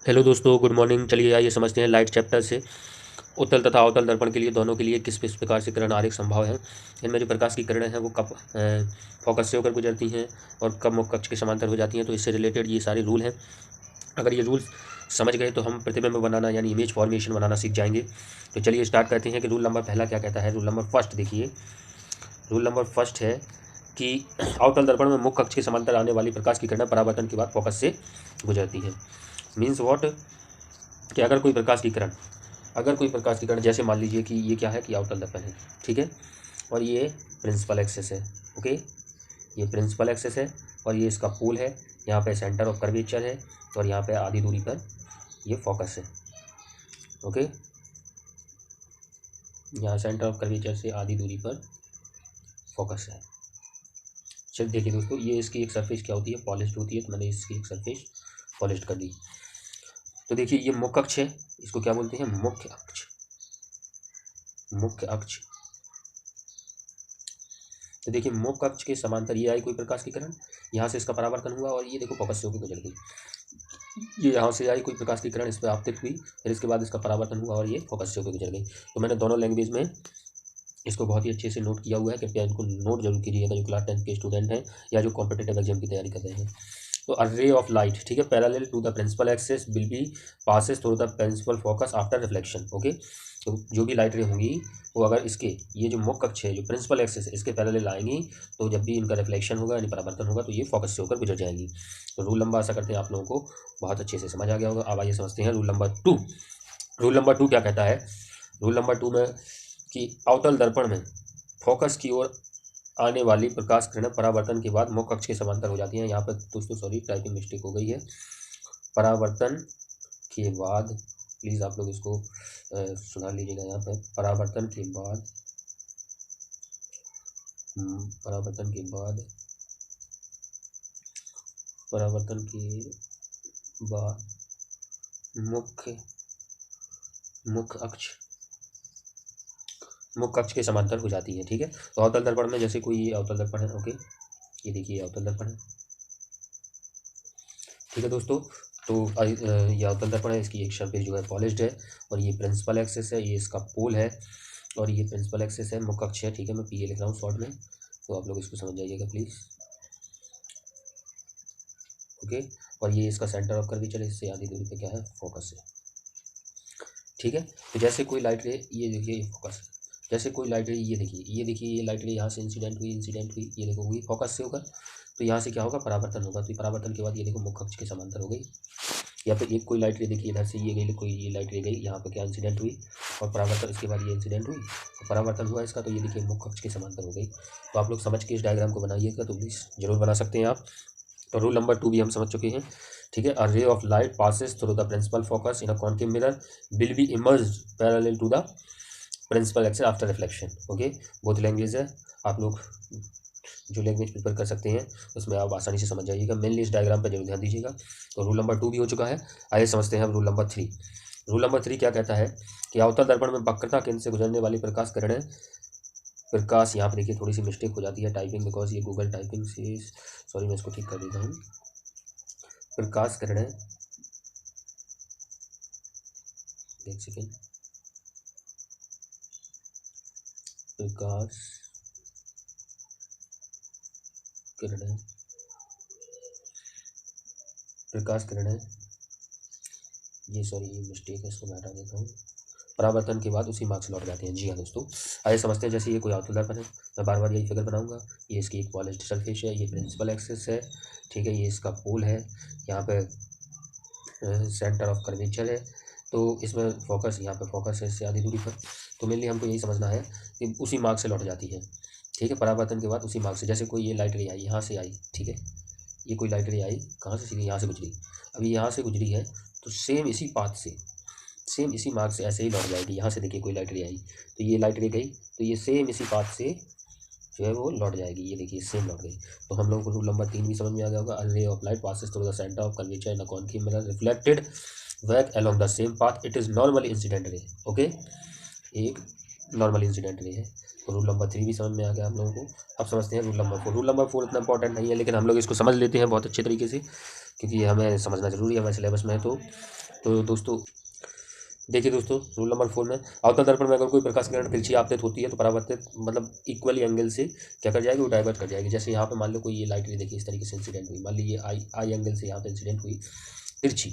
Hello दोस्तों, good morning. चलिए आइए समझते हैं लाइट चैप्टर से। उत्तल तथा अवतल दर्पण के लिए दोनों के लिए किस प्रकार से किरण आरेख संभव है। इनमें जो प्रकाश की किरणें हैं वो कब फोकस से होकर गुजरती हैं और कब मुख्य अक्ष के समांतर हो जाती हैं। तो इससे रिलेटेड ये सारे रूल हैं। अगर ये रूल्स समझ गए तो हम प्रतिबिंब बनाना यानी इमेज फॉर्मेशन बनाना सीख जाएंगे। तो चलिए स्टार्ट करते हैं कि रूल नंबर पहला क्या कहता है। रूल नंबर फर्स्ट देखिए, रूल नंबर फर्स्ट है कि अवतल दर्पण में मुख्य अक्ष के समांतर आने वाली प्रकाश की किरणें परावर्तन के बाद फोकस से गुजरती हैं। मीन्स वॉट कि अगर कोई प्रकाश की किरण जैसे मान लीजिए कि ये क्या है कि अवतल दर्पण है, ठीक है, और ये प्रिंसिपल एक्सिस है। ओके, ये प्रिंसिपल एक्सिस है और ये इसका पोल है। यहाँ पे सेंटर ऑफ कर्वेचर है और यहाँ पे आधी दूरी पर ये फोकस है। ओके, यहाँ सेंटर ऑफ कर्वेचर से आधी दूरी पर फोकस है। चलिए देखिए दोस्तों, ये इसकी एक सरफेस क्या होती है, पॉलिश्ड होती है। तो मैंने इसकी एक सरफेस पॉलिश्ड कर दी। तो देखिए ये मुख्य अक्ष है, इसको क्या बोलते हैं, मुख्य अक्ष। मुख्य अक्ष, तो देखिए मुख्य अक्ष के समांतर ये आई कोई प्रकाश की किरण, यहाँ से इसका परावर्तन हुआ और ये देखो फोकस से होकर गुजर गई। ये यहाँ से आई कोई प्रकाश की किरण, इस पर आपतित हुई, फिर इसके बाद इसका परावर्तन हुआ और ये फोकस से होकर गुजर गई। तो मैंने दोनों लैंग्वेज में इसको बहुत ही अच्छे से नोट किया हुआ है। कृपया इनको नोट जरूर कीजिएगा जो क्लास 10 के स्टूडेंट हैं या जो कॉम्पिटेटिव एग्जाम की तैयारी कर रहे हैं। तो अ रे ऑफ लाइट, ठीक है, parallel to the principal axis will be passes through the principal focus after reflection. Okay, तो जो भी लाइट रे होंगी वो अगर इसके ये जो मुख्य अक्ष है, जो प्रिंसिपल एक्सिस है, इसके पैरेलल आएंगी तो जब भी इनका रिफ्लेक्शन होगा यानी परावर्तन होगा तो ये फोकस से होकर गुजर जाएंगी। तो रूल नंबर, आशा करते हैं आप लोगों को बहुत अच्छे से समझ आ गया होगा। अब आइए समझते हैं रूल नंबर 2। रूल नंबर 2 क्या कहता है। रूल नंबर 2 में कि अवतल दर्पण में फोकस की ओर आने वाली प्रकाश किरणें परावर्तन के बाद मुख्य अक्ष के समांतर हो जाती हैं। यहाँ पर दोस्तों सॉरी टाइपिंग मिस्टेक हो गई है। परावर्तन के बाद, प्लीज़ आप लोग इसको सुधार लीजिएगा। यहाँ पर परावर्तन के बाद परावर्तन के बाद मुख्य अक्ष के समांतर हो जाती है। ठीक है, तो अवतल दर्पण में जैसे कोई ये अवतल दर्पण है। ओके, ये देखिए अवतल दर्पण है। ठीक है दोस्तों, तो ये अवतल दर्पण है, इसकी एक सरफेस जो है पॉलिश्ड है और ये प्रिंसिपल एक्सिस है, ये इसका पोल है और ये प्रिंसिपल एक्सिस है, मुख्य अक्ष है। ठीक है, मैं पी ए लिख रहा हूँ शॉर्ट में, तो आप लोग इसको समझ जाइएगा प्लीज़। ओके, और ये इसका सेंटर ऑफ कर्वेचर है, इससे आधी दूरी पे क्या है, फोकस है। ठीक है, तो जैसे कोई लाइट रे, ये देखिए फोकस, जैसे कोई लाइट रे, ये देखिए ये लाइट रे यहाँ से इंसिडेंट हुई, ये देखो हुई फोकस से होकर, तो यहाँ से क्या होगा, परावर्तन होगा। तो परावर्तन के बाद ये देखो मुख्य अक्ष के समांतर हो गई। या फिर एक कोई लाइट रे देखिए इधर से ये गई, कोई ये लाइट रे गई, यहाँ पर क्या इंसिडेंट हुई और परावर्तन, इसके बाद ये इंसिडेंट हुई और परावर्तन हुआ इसका, तो ये देखिए मुख्य अक्ष के समांतर हो गई। तो आप लोग समझ के इस डायग्राम को बनाइएगा, तो प्लीज़ जरूर बना सकते हैं आप। तो रूल नंबर 2 भी हम समझ चुके हैं। ठीक है, a ray of light passes through the principal focus in a concave mirror will be emerged parallel to the principal axis after reflection. Okay, बहुत लैंग्वेज है, आप लोग जो लैंग्वेज प्रिपेयर कर सकते हैं उसमें आप आसानी से समझ जाइएगा। मेनली इस डायग्राम पर जरूर ध्यान दीजिएगा। तो रूल नंबर 2 भी हो चुका है। आइए समझते हैं अब रूल नंबर 3। रूल नंबर 3 क्या कहता है कि अवतल दर्पण में वक्रता केंद्र से गुजरने वाली प्रकाश किरणें, प्रकाश, यहाँ पर देखिए थोड़ी सी मिस्टेक हो जाती है टाइपिंग, बिकॉज ये गूगल टाइपिंग से, सॉरी मैं इसको ठीक कर देता हूँ। प्रकाश किरणें, एक सेकेंड, प्रकाश किरणें, ये सॉरी ये मिस्टेक है, इसको मैं हटा देता हूँ। परावर्तन के बाद उसी मार्ग से लौट जाते हैं। जी हाँ दोस्तों, आइए समझते हैं। जैसे ये कोई अवतल दर्पण है, मैं बार बार यही फिगर बनाऊंगा। ये इसकी एक पॉलिश्ड सरफेस है, ये प्रिंसिपल एक्सिस है, ठीक है, ये इसका पोल है, यहाँ पे सेंटर ऑफ कर्वेचर है, तो इसमें फोकस, यहाँ पे फोकस है इससे आधी दूरी पर। तो मेनली हमको यही समझना है कि उसी मार्ग से लौट जाती है। ठीक है, परावर्तन के बाद उसी मार्ग से, जैसे कोई ये लाइट रे आई, यहाँ से आई, ठीक है, ये कोई लाइट रे आई कहाँ से, सीधी यहाँ से गुजरी। अभी यहाँ से गुजरी है तो सेम इसी पाथ से, सेम इसी मार्ग से ऐसे ही लौट जाएगी। यहाँ से देखिए कोई लाइट रे आई तो ये लाइट रे गई, तो ये सेम इसी पाथ से जो है वो लौट जाएगी। ये देखिए सेम लौट गई। तो हम लोगों को रूल नंबर 3 भी समझ में आ गया होगा। A ray of light passes through the centre of curvature in a concave mirror reflected back along the same path, it is normal incident ray. Okay, एक नॉर्मल इंसिडेंट रे है। तो rule number 3 भी समझ में आ गया हम लोगों को। अब समझते हैं रूल नंबर 4। रूल नंबर 4 इतना इंपॉर्टेंट नहीं है, लेकिन हम लोग इसको समझ लेते हैं बहुत अच्छे तरीके से। क्योंकि ये हमें समझना जरूरी है, हमारे सिलेबस में है। तो दोस्तों देखिए दोस्तों, रूल नंबर 4 में अवतल दर्पण में अगर कोई प्रकाश किरण तिरछी आपतित होती है तो परावर्तित मतलब इक्वली एंगल से क्या कर जाएगी, वो डाइवर्ट कर जाएगी। जैसे यहाँ पे मान लो कोई ये लाइट रे देखिए इस तरीके से इंसिडेंट हुई, मान लीजिए आई एंगल से यहाँ पे इंसिडेंट हुई तिरछी,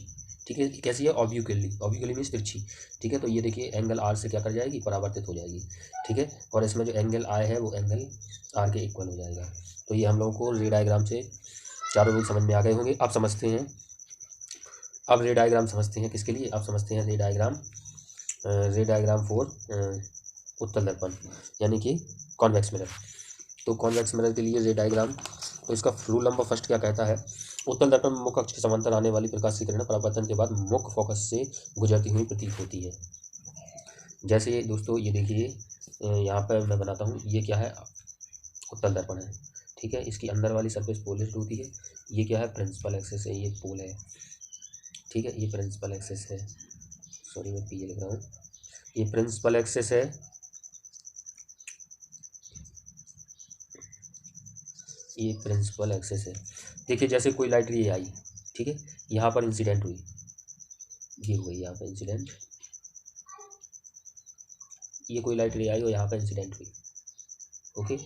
ठीक है, कैसी है, ऑब्यूकली मीन्स तिरछी, ठीक है। तो ये देखिए एंगल आर से क्या कर जाएगी, परावर्तित हो जाएगी, ठीक है। और इसमें जो एंगल आई है वो एंगल आर के इक्वल हो जाएगा। तो ये हम लोगों को रे डायग्राम से चारों रूल समझ में आ गए होंगे। अब समझते हैं, अब रे डायग्राम समझते हैं किसके लिए, अब समझते हैं रे डायग्राम फॉर उत्तल दर्पण यानी कि कॉन्वेक्स मिरर। तो कॉन्वेक्स मिरर के लिए रे डायग्राम, तो इसका रूल नंबर फर्स्ट क्या कहता है, उत्तल दर्पण में मुख्य अक्ष के समांतर आने वाली प्रकाश की किरण परावर्तन के बाद मुख्य फोकस से गुजरती हुई प्रतीत होती है। जैसे दोस्तों ये देखिए यहाँ पर मैं बनाता हूँ, ये क्या है, उत्तल दर्पण है, ठीक है। इसकी अंदर वाली सरफेस पोलराइज्ड होती है। ये क्या है, प्रिंसिपल एक्सिस है, ये पोल है, ठीक है, ये प्रिंसिपल एक्सिस है, सॉरी मैं पी लिख रहा हूँ, ये प्रिंसिपल एक्सिस है, ये प्रिंसिपल एक्सिस है। देखिए जैसे कोई लाइट रे आई, ठीक है, यहाँ पर इंसिडेंट हुई, ये हुई यहाँ पर इंसिडेंट, ये कोई लाइट रे आई और यहाँ पर इंसिडेंट हुई, ओके।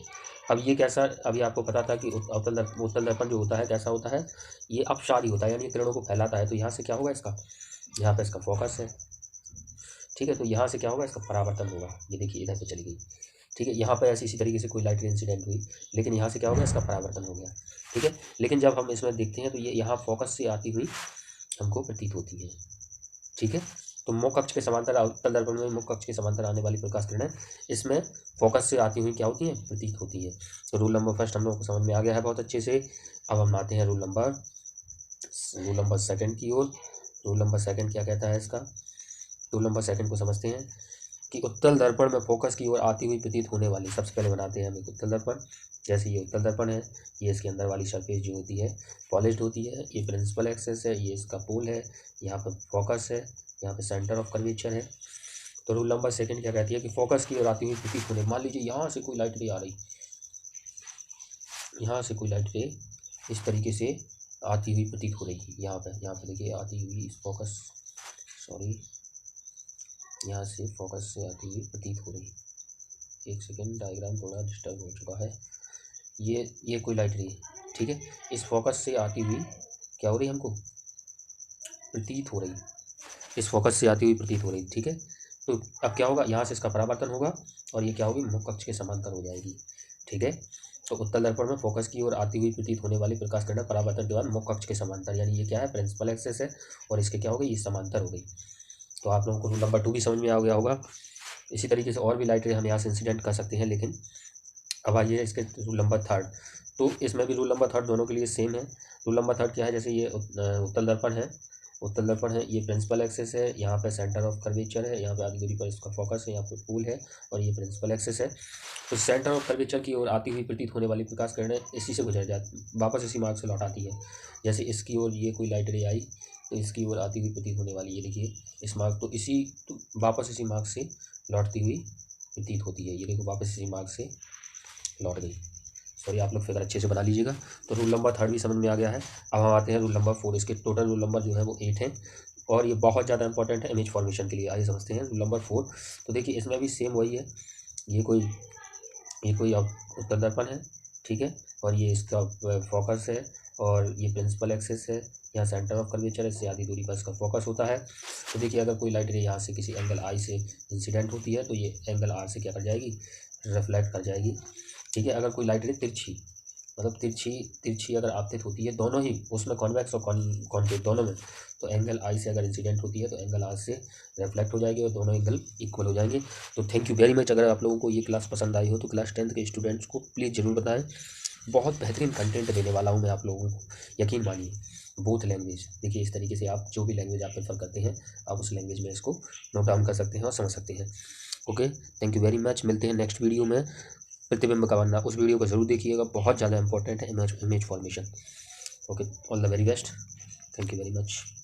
अब ये कैसा, अभी आपको पता था कि उत्तल दर्पण जो होता है कैसा होता है, ये अपसारी होता है, यानी किरणों को फैलाता है। तो यहाँ से क्या होगा इसका, यहाँ पे इसका फोकस है, ठीक है, तो यहाँ से क्या होगा, इसका परावर्तन होगा। ये देखिए इधर पे चली गई, ठीक है, यहाँ पे ऐसी इसी तरीके से कोई लाइट रे इंसिडेंट हुई, लेकिन यहाँ से क्या होगा, इसका परावर्तन हो गया, ठीक है। लेकिन जब हम इसमें देखते हैं तो ये यहाँ फोकस से आती हुई हमको प्रतीत होती है, ठीक है। तो मुख्य अक्ष के समांतर, उत्तल दर्पण में मुख्य अक्ष के समांतर आने वाली प्रकाश किरणें इसमें फोकस से आती हुई क्या होती हैं, प्रतीत होती है। तो रूल नंबर फर्स्ट हम लोग को समझ में आ गया है बहुत अच्छे से। अब हम आते हैं रूल नंबर सेकंड की ओर। रूल नंबर सेकंड क्या कहता है इसका, रूल नंबर सेकंड को समझते हैं कि उत्तल दर्पण में फोकस की ओर आती हुई प्रतीत होने वाली, सबसे पहले बनाते हैं हम एक उत्तल दर्पण। जैसे ये उत्तल दर्पण है, ये इसके अंदर वाली सरफेस जो होती है पॉलिश्ड होती है, ये प्रिंसिपल एक्सिस है, ये इसका पोल है, यहाँ पर फोकस है, यहाँ पे सेंटर ऑफ कर्वेचर है। तो रूल नंबर सेकंड क्या कहती है कि फोकस की ओर आती हुई प्रतीत होने, मान लीजिए यहाँ से कोई लाइट रे आ रही, यहाँ से कोई लाइट रे इस तरीके से आती हुई प्रतीत हो रही है, यहाँ पे देखिए आती हुई इस फोकस, सॉरी यहाँ से फोकस से आती हुई प्रतीत हो रही, एक सेकेंड, डायग्राम थोड़ा डिस्टर्ब हो चुका है। ये कोई लाइट रे, ठीक है, इस फोकस से आती हुई क्या हो रही, हमको प्रतीत हो रही, इस फोकस से आती हुई प्रतीत हो रही, ठीक है। तो अब क्या होगा, यहाँ से इसका परावर्तन होगा और ये क्या होगी, मुख्य अक्ष के समांतर हो जाएगी, ठीक है। तो उत्तल दर्पण में फोकस की ओर आती हुई प्रतीत होने वाली प्रकाश किरण परावर्तन के बाद मुख्य अक्ष के समांतर, यानी ये क्या है, प्रिंसिपल एक्सिस है और इसके क्या हो गई, ये समांतर हो गई। तो आप लोगों को रूल नंबर 2 भी समझ में आ गया होगा। इसी तरीके से और भी लाइट रे हम यहाँ से इंसिडेंट कर सकते हैं, लेकिन अब आइए इसके रूल नंबर थर्ड। तो इसमें भी रूल नंबर थर्ड दोनों के लिए सेम है। रूल नंबर थर्ड क्या है, जैसे ये उत्तल दर्पण है, ये प्रिंसिपल एक्सिस है, यहाँ पे सेंटर ऑफ कर्वेचर है, यहाँ पे आधी दूरी पर इसका फोकस है, यहाँ पे पोल है और ये प्रिंसिपल एक्सिस है। तो सेंटर ऑफ कर्वेचर की ओर आती हुई प्रतीत होने वाली प्रकाश किरणें इसी से गुजर जाती, वापस इसी मार्ग से लौट आती है। जैसे इसकी ओर ये कोई लाइट रे आई तो इसकी ओर आती हुई प्रतीत होने वाली, ये देखिए इस मार्ग, तो वापस इसी मार्ग से लौटती हुई प्रतीत होती है। ये देखो वापस इसी मार्ग से लौट गई, सॉरी आप लोग फिगर अच्छे से बना लीजिएगा। तो रूल नंबर थर्ड भी समझ में आ गया है। अब हम आते हैं रूल नंबर 4। इसके टोटल रूल नंबर जो है वो 8 हैं और ये बहुत ज़्यादा इंपॉर्टेंट है इमेज फॉर्मेशन के लिए। आइए समझते हैं रूल नंबर 4। तो देखिए इसमें भी सेम वही है, ये कोई उत्तल दर्पण है, ठीक है, और ये इसका फोकस है और ये प्रिंसिपल एक्सिस है, यहाँ सेंटर ऑफ कर्वेचर है, इससे आधी दूरी पर इसका फोकस होता है। तो देखिए अगर कोई लाइट रे यहाँ से किसी एंगल आई से इंसिडेंट होती है तो ये एंगल आर से क्या कर जाएगी, रिफ्लेक्ट कर जाएगी, ठीक है। अगर कोई लाइट रे तिरछी अगर आपतित होती है, दोनों ही उसमें कॉन्वेक्स और कॉनकेव दोनों में, तो एंगल आई से अगर इंसिडेंट होती है तो एंगल आर से रिफ्लेक्ट हो जाएगी और दोनों एंगल इक्वल हो जाएंगे। तो थैंक यू वेरी मच। अगर आप लोगों को ये क्लास पसंद आई हो तो क्लास 10th के स्टूडेंट्स को प्लीज़ ज़रूर बताएं। बहुत बेहतरीन कंटेंट देने वाला हूँ मैं आप लोगों को, यकीन मानिए। बोथ लैंग्वेज, देखिए इस तरीके से आप जो भी लैंग्वेज आप प्रेफर करते हैं आप उस लैंग्वेज में इसको नोट डाउन कर सकते हैं और समझ सकते हैं। Okay, thank you very much. मिलते हैं नेक्स्ट वीडियो में, प्रतिबिंब का बनना। उस वीडियो को जरूर देखिएगा, बहुत ज़्यादा इंपॉर्टेंट है image formation. Okay, all the very best, thank you very much.